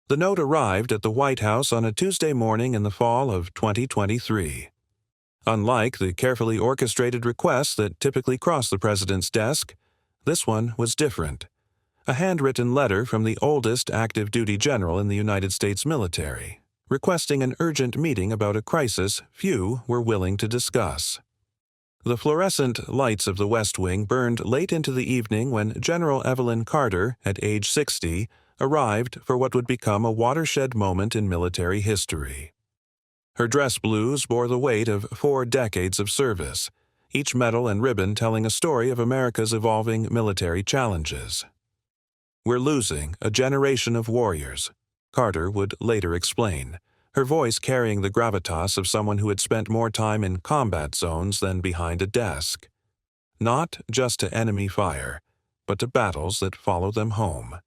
The note arrived at the White House on a Tuesday morning in the fall of 2023. Unlike the carefully orchestrated requests that typically cross the president's desk, this one was different. A handwritten letter from the oldest active duty general in the United States military, requesting an urgent meeting about a crisis few were willing to discuss. The fluorescent lights of the West Wing burned late into the evening when General Evelyn Carter, at age 60, arrived for what would become a watershed moment in military history. Her dress blues bore the weight of 4 decades of service, each medal and ribbon telling a story of America's evolving military challenges. "We're losing a generation of warriors," Carter would later explain, her voice carrying the gravitas of someone who had spent more time in combat zones than behind a desk. Not just to enemy fire, but to battles that follow them home.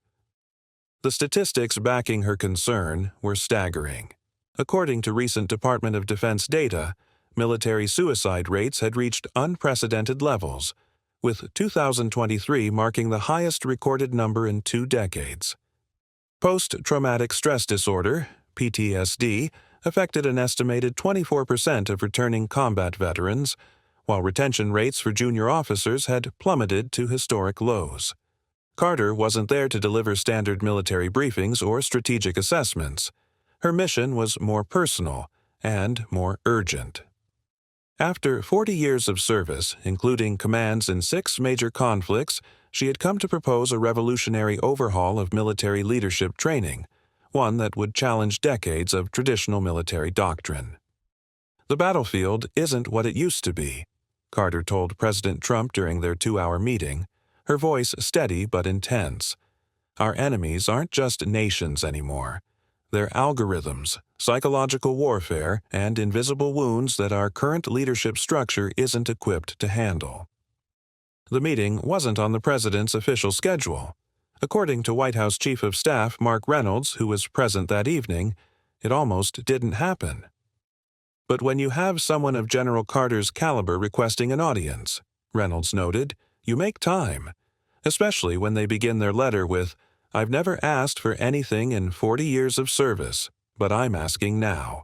The statistics backing her concern were staggering. According to recent Department of Defense data, military suicide rates had reached unprecedented levels, with 2023 marking the highest recorded number in 2 decades. Post-traumatic stress disorder, PTSD, affected an estimated 24% of returning combat veterans, while retention rates for junior officers had plummeted to historic lows. Carter wasn't there to deliver standard military briefings or strategic assessments. Her mission was more personal and more urgent. After 40 years of service, including commands in 6 major conflicts, she had come to propose a revolutionary overhaul of military leadership training, one that would challenge decades of traditional military doctrine. "The battlefield isn't what it used to be," Carter told President Trump during their 2-hour meeting, her voice steady but intense. "Our enemies aren't just nations anymore. They're algorithms, psychological warfare, and invisible wounds that our current leadership structure isn't equipped to handle." The meeting wasn't on the president's official schedule. According to White House Chief of Staff Mark Reynolds, who was present that evening, it almost didn't happen. "But when you have someone of General Carter's caliber requesting an audience," Reynolds noted, "you make time, especially when they begin their letter with, 'I've never asked for anything in 40 years of service, but I'm asking now.'"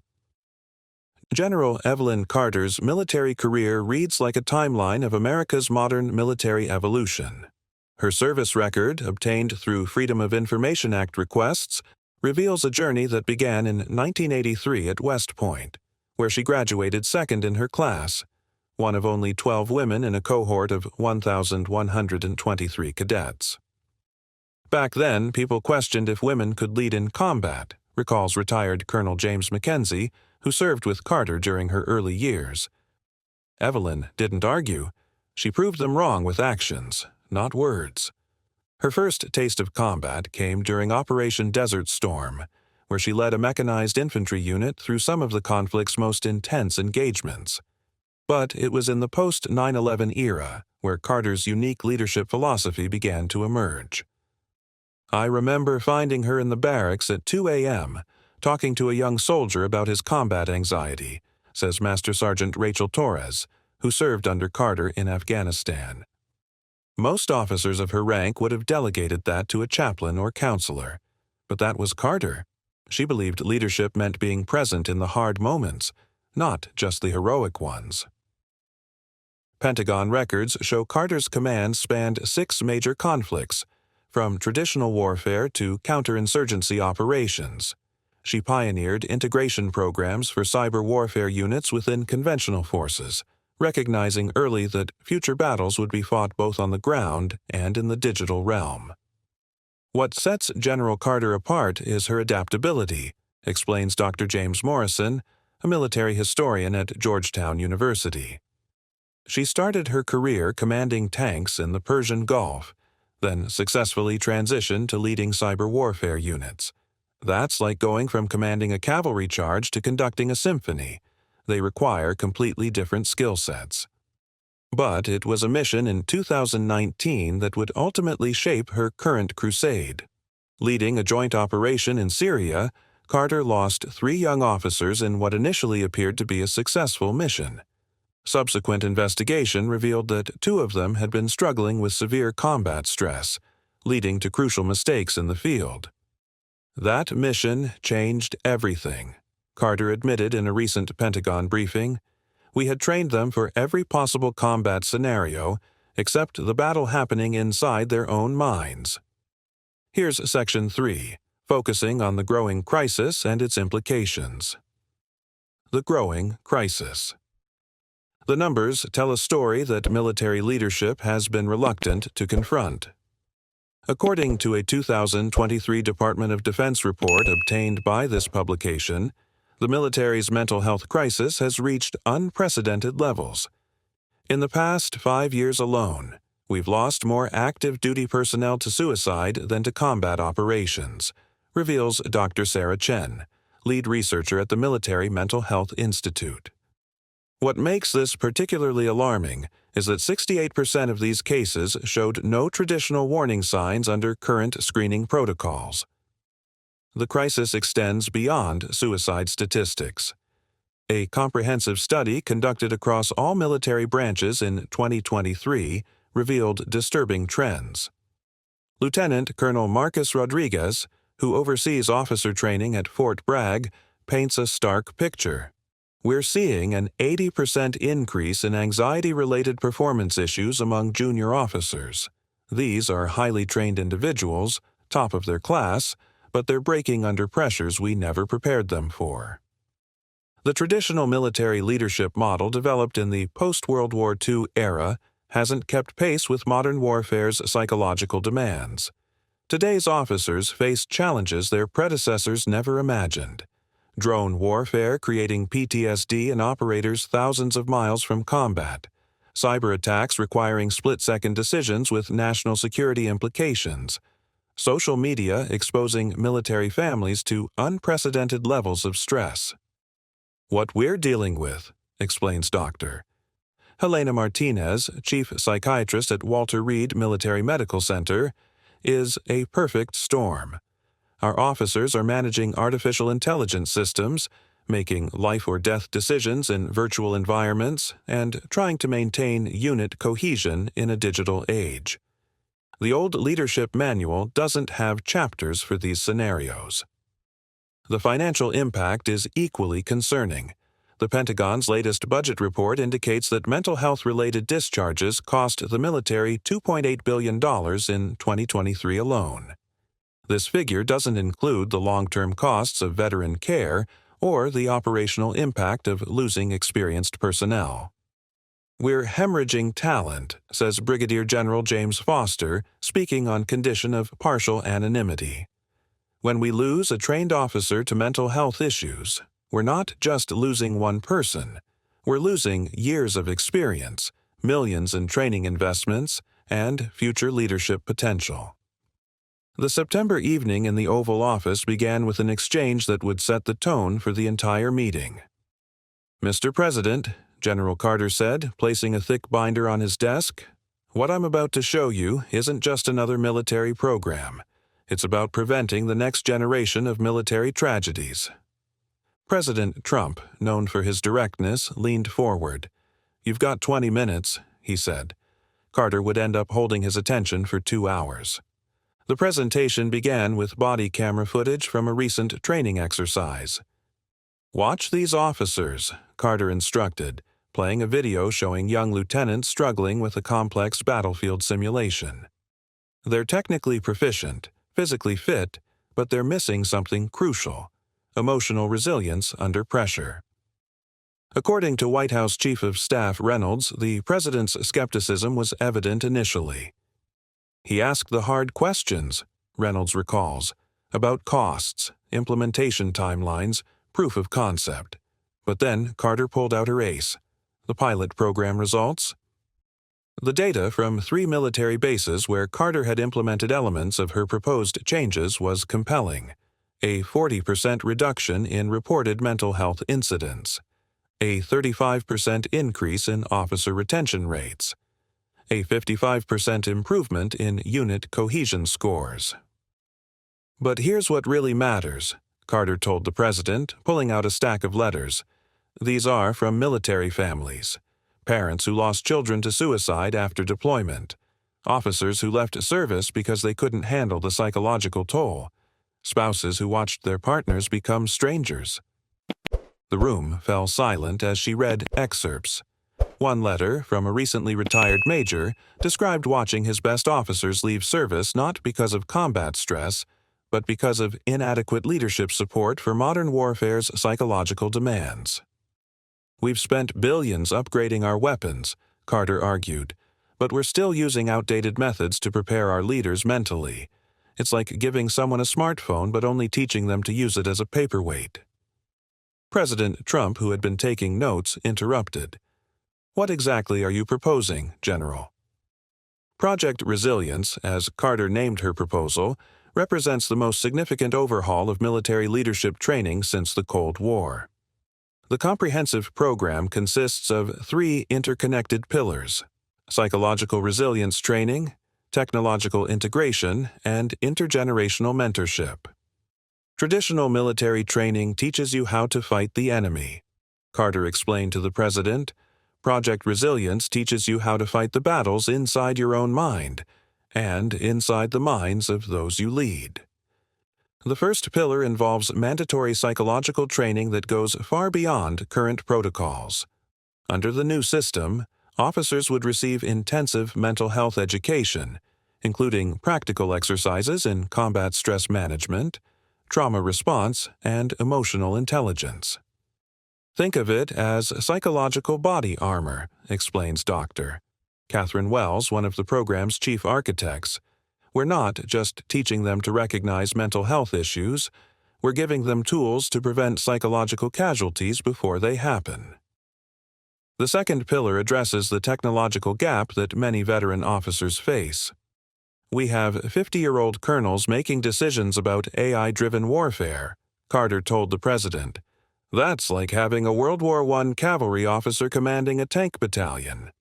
General Evelyn Carter's military career reads like a timeline of America's modern military evolution. Her service record, obtained through Freedom of Information Act requests, reveals a journey that began in 1983 at West Point, where she graduated second in her class, one of only 12 women in a cohort of 1,123 cadets. "Back then, people questioned if women could lead in combat," recalls retired Colonel James McKenzie, who served with Carter during her early years. Evelyn didn't argue. She proved them wrong with actions, not words. Her first taste of combat came during Operation Desert Storm, where she led a mechanized infantry unit through some of the conflict's most intense engagements. But it was in the post-9/11 era where Carter's unique leadership philosophy began to emerge. "I remember finding her in the barracks at 2 a.m., talking to a young soldier about his combat anxiety," says Master Sergeant Rachel Torres, who served under Carter in Afghanistan. Most officers of her rank would have delegated that to a chaplain or counselor. But that was Carter. She believed leadership meant being present in the hard moments, not just the heroic ones. Pentagon records show Carter's command spanned 6 major conflicts, from traditional warfare to counterinsurgency operations. She pioneered integration programs for cyber warfare units within conventional forces, recognizing early that future battles would be fought both on the ground and in the digital realm. "What sets General Carter apart is her adaptability," explains Dr. James Morrison, a military historian at Georgetown University. She started her career commanding tanks in the Persian Gulf, then successfully transitioned to leading cyber warfare units. That's like going from commanding a cavalry charge to conducting a symphony. They require completely different skill sets. But it was a mission in 2019 that would ultimately shape her current crusade. Leading a joint operation in Syria, Carter lost 3 young officers in what initially appeared to be a successful mission. Subsequent investigation revealed that 2 of them had been struggling with severe combat stress, leading to crucial mistakes in the field. That mission changed everything, Carter admitted in a recent Pentagon briefing. We had trained them for every possible combat scenario, except the battle happening inside their own minds. Here's Section 3, focusing on the growing crisis and its implications. The growing crisis. The numbers tell a story that military leadership has been reluctant to confront. According to a 2023 Department of Defense report obtained by this publication, the military's mental health crisis has reached unprecedented levels. In the past 5 years alone, we've lost more active duty personnel to suicide than to combat operations, reveals Dr. Sarah Chen, lead researcher at the Military Mental Health Institute. What makes this particularly alarming is that 68% of these cases showed no traditional warning signs under current screening protocols. The crisis extends beyond suicide statistics. A comprehensive study conducted across all military branches in 2023 revealed disturbing trends. Lieutenant Colonel Marcus Rodriguez, who oversees officer training at Fort Bragg, paints a stark picture. We're seeing an 80% increase in anxiety-related performance issues among junior officers. These are highly trained individuals, top of their class, but they're breaking under pressures we never prepared them for. The traditional military leadership model developed in the post-World War II era hasn't kept pace with modern warfare's psychological demands. Today's officers face challenges their predecessors never imagined. Drone warfare creating PTSD in operators thousands of miles from combat, cyber attacks requiring split-second decisions with national security implications, social media exposing military families to unprecedented levels of stress. What we're dealing with, explains Dr. Helena Martinez, chief psychiatrist at Walter Reed Military Medical Center, is a perfect storm. Our officers are managing artificial intelligence systems, making life-or-death decisions in virtual environments, and trying to maintain unit cohesion in a digital age. The old leadership manual doesn't have chapters for these scenarios. The financial impact is equally concerning. The Pentagon's latest budget report indicates that mental health-related discharges cost the military $2.8 billion in 2023 alone. This figure doesn't include the long-term costs of veteran care or the operational impact of losing experienced personnel. We're hemorrhaging talent, says Brigadier General James Foster, speaking on condition of partial anonymity. When we lose a trained officer to mental health issues, we're not just losing one person. We're losing years of experience, millions in training investments, and future leadership potential. The September evening in the Oval Office began with an exchange that would set the tone for the entire meeting. "Mr. President," General Carter said, placing a thick binder on his desk, "what I'm about to show you isn't just another military program. It's about preventing the next generation of military tragedies." President Trump, known for his directness, leaned forward. "You've got 20 minutes," he said. Carter would end up holding his attention for 2 hours. The presentation began with body camera footage from a recent training exercise. "Watch these officers," Carter instructed, playing a video showing young lieutenants struggling with a complex battlefield simulation. They're technically proficient, physically fit, but they're missing something crucial: emotional resilience under pressure. According to White House Chief of Staff Reynolds, the president's skepticism was evident initially. He asked the hard questions, Reynolds recalls, about costs, implementation timelines, proof of concept. But then Carter pulled out her ace: the pilot program results. The data from 3 military bases where Carter had implemented elements of her proposed changes was compelling: a 40% reduction in reported mental health incidents, a 35% increase in officer retention rates, a 55% improvement in unit cohesion scores. "But here's what really matters," Carter told the president, pulling out a stack of letters. These are from military families, parents who lost children to suicide after deployment, officers who left service because they couldn't handle the psychological toll, spouses who watched their partners become strangers. The room fell silent as she read excerpts. One letter from a recently retired major described watching his best officers leave service not because of combat stress, but because of inadequate leadership support for modern warfare's psychological demands. "We've spent billions upgrading our weapons," Carter argued, "but we're still using outdated methods to prepare our leaders mentally. It's like giving someone a smartphone but only teaching them to use it as a paperweight." President Trump, who had been taking notes, interrupted. "What exactly are you proposing, General?" Project Resilience, as Carter named her proposal, represents the most significant overhaul of military leadership training since the Cold War. The comprehensive program consists of 3 interconnected pillars: psychological resilience training, technological integration, and intergenerational mentorship. Traditional military training teaches you how to fight the enemy. Carter explained to the president, Project Resilience teaches you how to fight the battles inside your own mind and inside the minds of those you lead. The first pillar involves mandatory psychological training that goes far beyond current protocols. Under the new system, officers would receive intensive mental health education, including practical exercises in combat stress management, trauma response, and emotional intelligence. "Think of it as psychological body armor," explains Dr. Catherine Wells, one of the program's chief architects. "We're not just teaching them to recognize mental health issues, we're giving them tools to prevent psychological casualties before they happen." The second pillar addresses the technological gap that many veteran officers face. "We have 50-year-old colonels making decisions about AI-driven warfare," Carter told the president. "That's like having a World War I cavalry officer commanding a tank battalion."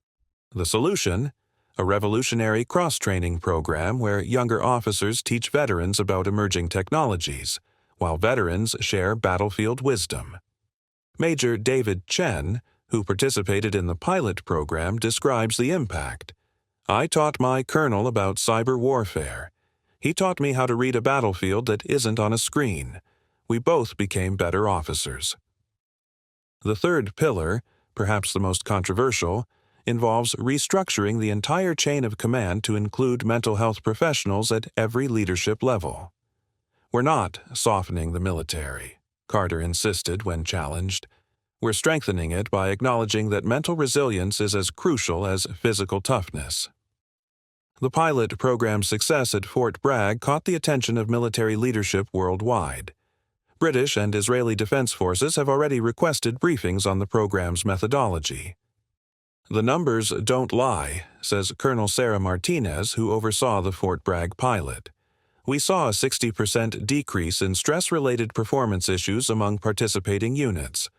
The solution? A revolutionary cross-training program where younger officers teach veterans about emerging technologies, while veterans share battlefield wisdom. Major David Chen, who participated in the pilot program, describes the impact. "I taught my colonel about cyber warfare. He taught me how to read a battlefield that isn't on a screen. We both became better officers." The third pillar, perhaps the most controversial, involves restructuring the entire chain of command to include mental health professionals at every leadership level. "We're not softening the military," Carter insisted when challenged. "We're strengthening it by acknowledging that mental resilience is as crucial as physical toughness." The pilot program's success at Fort Bragg caught the attention of military leadership worldwide. British and Israeli defense forces have already requested briefings on the program's methodology. "The numbers don't lie," says Colonel Sarah Martinez, who oversaw the Fort Bragg pilot. "We saw a 60% decrease in stress-related performance issues among participating units.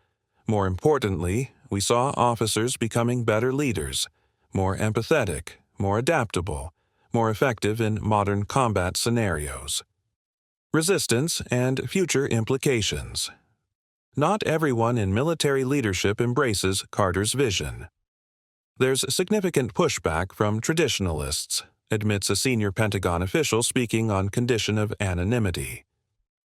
More importantly, we saw officers becoming better leaders, more empathetic, more adaptable, more effective in modern combat scenarios." Resistance and future implications. Not everyone in military leadership embraces Carter's vision. "There's significant pushback from traditionalists," admits a senior Pentagon official speaking on condition of anonymity.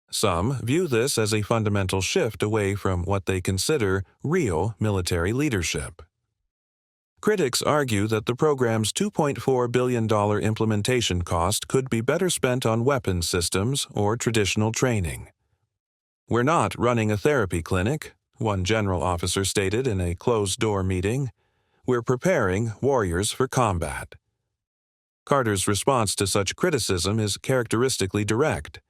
"Some view this as a fundamental shift away from what they consider real military leadership." Critics argue that the program's $2.4 billion implementation cost could be better spent on weapons systems or traditional training. "We're not running a therapy clinic," one general officer stated in a closed-door meeting. "We're preparing warriors for combat." Carter's response to such criticism is characteristically direct.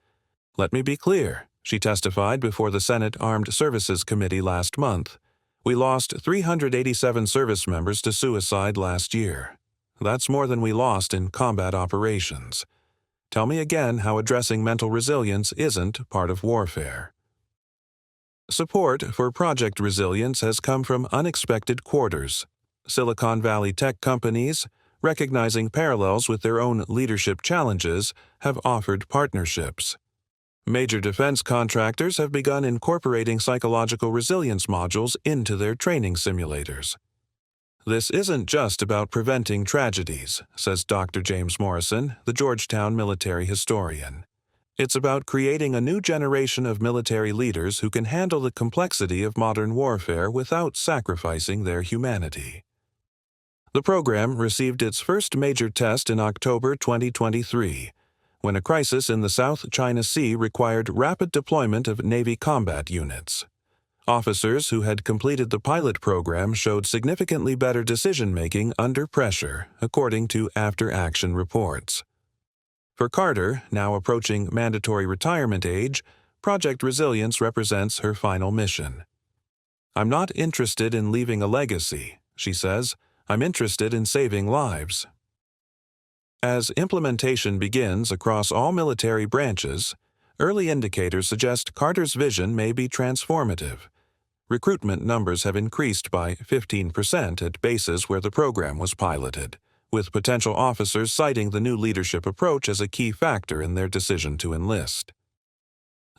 "Let me be clear," she testified before the Senate Armed Services Committee last month. "We lost 387 service members to suicide last year. That's more than we lost in combat operations. Tell me again how addressing mental resilience isn't part of warfare." Support for Project Resilience has come from unexpected quarters. Silicon Valley tech companies, recognizing parallels with their own leadership challenges, have offered partnerships. Major defense contractors have begun incorporating psychological resilience modules into their training simulators. "This isn't just about preventing tragedies," says Dr. James Morrison, the Georgetown military historian. It's about creating a new generation of military leaders who can handle the complexity of modern warfare without sacrificing their humanity. The program received its first major test in October 2023, when a crisis in the South China Sea required rapid deployment of Navy combat units. Officers who had completed the pilot program showed significantly better decision-making under pressure, according to after-action reports. For Carter, now approaching mandatory retirement age, Project Resilience represents her final mission. "I'm not interested in leaving a legacy," she says. "I'm interested in saving lives." As implementation begins across all military branches, early indicators suggest Carter's vision may be transformative. Recruitment numbers have increased by 15% at bases where the program was piloted, with potential officers citing the new leadership approach as a key factor in their decision to enlist.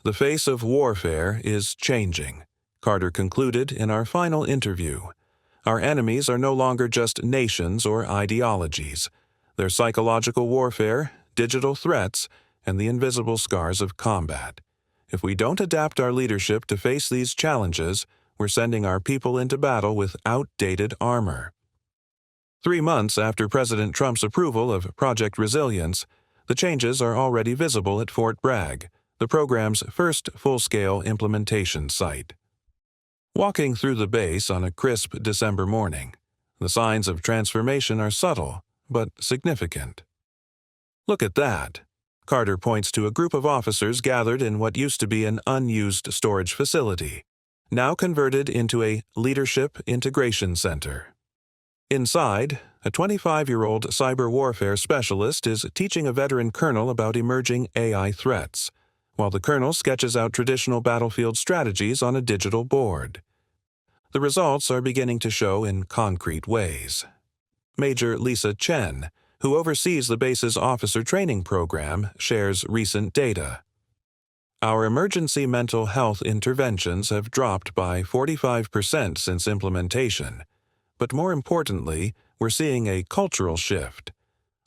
"The face of warfare is changing," Carter concluded in our final interview. "Our enemies are no longer just nations or ideologies. They're psychological warfare, digital threats, and the invisible scars of combat. If we don't adapt our leadership to face these challenges, we're sending our people into battle with outdated armor." 3 months after President Trump's approval of Project Resilience, the changes are already visible at Fort Bragg, the program's first full-scale implementation site. Walking through the base on a crisp December morning, the signs of transformation are subtle but significant. "Look at that." Carter points to a group of officers gathered in what used to be an unused storage facility, now converted into a Leadership Integration Center. Inside, a 25-year-old cyber warfare specialist is teaching a veteran colonel about emerging AI threats, while the colonel sketches out traditional battlefield strategies on a digital board. The results are beginning to show in concrete ways. Major Lisa Chen, who oversees the base's officer training program, shares recent data. "Our emergency mental health interventions have dropped by 45% since implementation. But more importantly, we're seeing a cultural shift.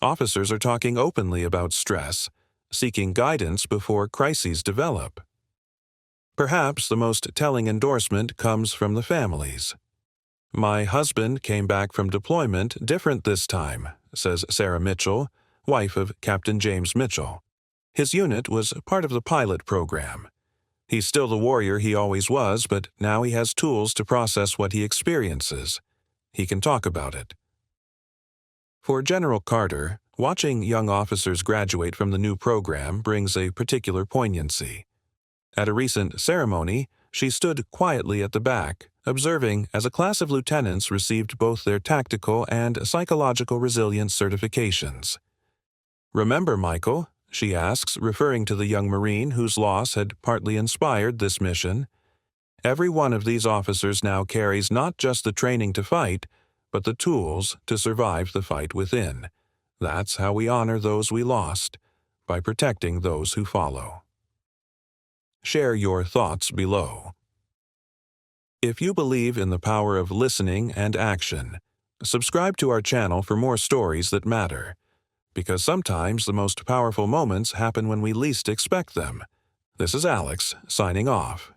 Officers are talking openly about stress, seeking guidance before crises develop." Perhaps the most telling endorsement comes from the families. "My husband came back from deployment different this time," says Sarah Mitchell, wife of Captain James Mitchell. "His unit was part of the pilot program. He's still the warrior he always was, but now he has tools to process what he experiences. He can talk about it." For General Carter, watching young officers graduate from the new program brings a particular poignancy. At a recent ceremony, she stood quietly at the back, observing as a class of lieutenants received both their tactical and psychological resilience certifications. "Remember, Michael," she asks, referring to the young Marine whose loss had partly inspired this mission, "every one of these officers now carries not just the training to fight, but the tools to survive the fight within. That's how we honor those we lost, by protecting those who follow." Share your thoughts below. If you believe in the power of listening and action, subscribe to our channel for more stories that matter, because sometimes the most powerful moments happen when we least expect them. This is Alex, signing off.